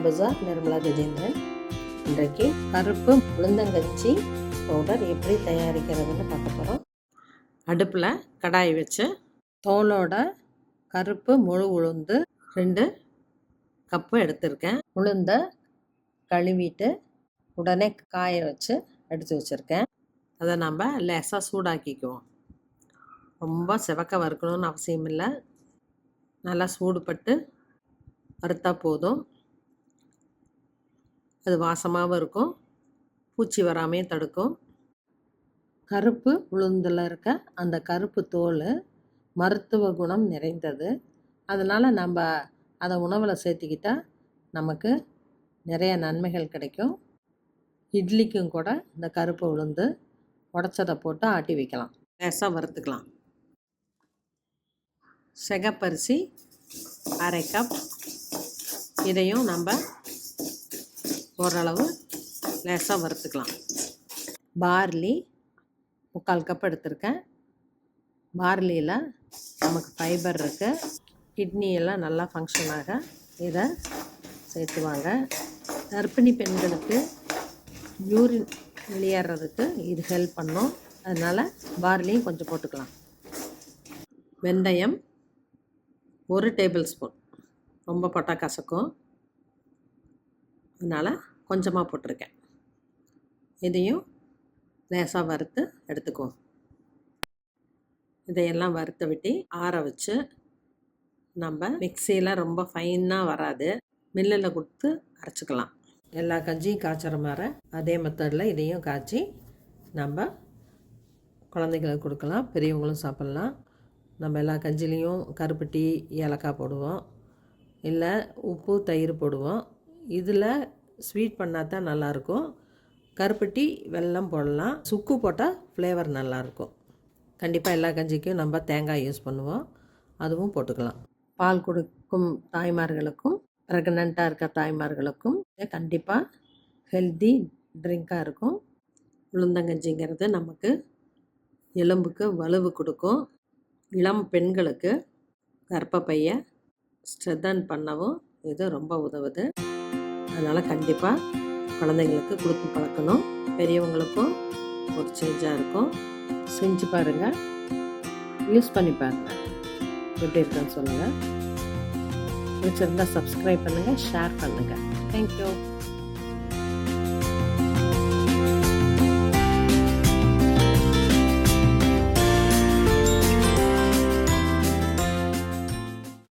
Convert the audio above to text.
பஜார் நிர்மலா கஜேந்திரன். இன்றைக்கு கருப்பு உளுந்தங்கஞ்சி பவுடர் எப்படி தயாரிக்கிறதுன்னு பார்க்க போகிறோம். அடுப்பில் கடாய் வச்சு தோலோட கருப்பு முழு உளுந்து 2 கப்பு எடுத்திருக்கேன். உளுந்த கழுவிட்டு உடனே காய வச்சு எடுத்து வச்சுருக்கேன். அதை நம்ம லேசாக சூடாக்கிக்குவோம். ரொம்ப செவக்க வறுக்கணும்னு அவசியம் இல்லை. நல்லா சூடுபட்டு வறுத்தா போதும். அது வாசமாகவும் இருக்கும், பூச்சி வராமையும் தடுக்கும். கருப்பு உளுந்தில் இருக்க அந்த கருப்பு தோல் மருத்துவ குணம் நிறைந்தது. அதனால் நம்ம அதை உணவில் சேர்த்திக்கிட்டா நமக்கு நிறைய நன்மைகள் கிடைக்கும். இட்லிக்கும் கூட இந்த கருப்பு உளுந்து உடச்சதை போட்டு ஆட்டி வைக்கலாம், லேசாக வறுத்துக்கலாம். சிகப்பரிசி 1/2 கப், இதையும் நம்ம ஓரளவு லேசாக வறுத்துக்கலாம். பார்லி 3/4 கப் எடுத்திருக்கேன். பார்லியில் நமக்கு ஃபைபர் இருக்குது, கிட்னியெல்லாம் நல்லா ஃபங்க்ஷனாக இதை சேர்த்துவாங்க. கர்ப்பிணி பெண்களுக்கு யூரின் வெளியேறதுக்கு இது ஹெல்ப் பண்ணும். அதனால் பார்லியும் கொஞ்சம் போட்டுக்கலாம். வெந்தயம் 1 டேபிள் ஸ்பூன், ரொம்ப போட்டால் கசக்கும், அதனால் கொஞ்சமாக போட்டிருக்கேன். இதையும் லேசாக வறுத்து எடுத்துக்குவோம். இதையெல்லாம் வறுத்து விட்டு ஆற வச்சு நம்ம மிக்சியில் ரொம்ப ஃபைனாக வராது, மில்லில் கொடுத்து அரைச்சிக்கலாம். எல்லா கஞ்சியும் காய்ச்சற மாதிரி அதே மெத்தடில் இதையும் காய்ச்சி நம்ம குழந்தைங்களுக்கு கொடுக்கலாம், பெரியவங்களும் சாப்பிட்லாம். நம்ம எல்லா கஞ்சிலையும் கருப்பட்டி ஏலக்காய் போடுவோம், இல்லை உப்பு தயிர் போடுவோம். இதில் ஸ்வீட் பண்ணால் தான் நல்லாயிருக்கும். கருப்பட்டி வெல்லம் போடலாம், சுக்கு போட்டால் ஃப்ளேவர் நல்லாயிருக்கும். கண்டிப்பாக எல்லா கஞ்சிக்கும் நம்ம தேங்காய் யூஸ் பண்ணுவோம், அதுவும் போட்டுக்கலாம். பால் கொடுக்கும் தாய்மார்களுக்கும் ப்ரெக்னெண்ட்டாக இருக்க தாய்மார்களுக்கும் கண்டிப்பாக ஹெல்த்தி ட்ரிங்காக இருக்கும். உளுந்தங்கஞ்சிங்கிறது நமக்கு எலும்புக்கு வலுவு கொடுக்கும். இளம் பெண்களுக்கு கர்ப்பப்பையை ஸ்ட்ரென்தன் பண்ணவும் இது ரொம்ப உதவுது. அதனால் கண்டிப்பாக குழந்தைங்களுக்கு கொடுத்து பழக்கணும். பெரியவங்களுக்கும் ஒரு சேஞ்சாக இருக்கும். செஞ்சு பாருங்கள், யூஸ் பண்ணி பாருங்கள், எப்படி இருக்குன்னு சொல்லுங்கள். பிடிச்சிருந்தால் சப்ஸ்கிரைப் பண்ணுங்கள், ஷேர் பண்ணுங்கள். தேங்க்யூ.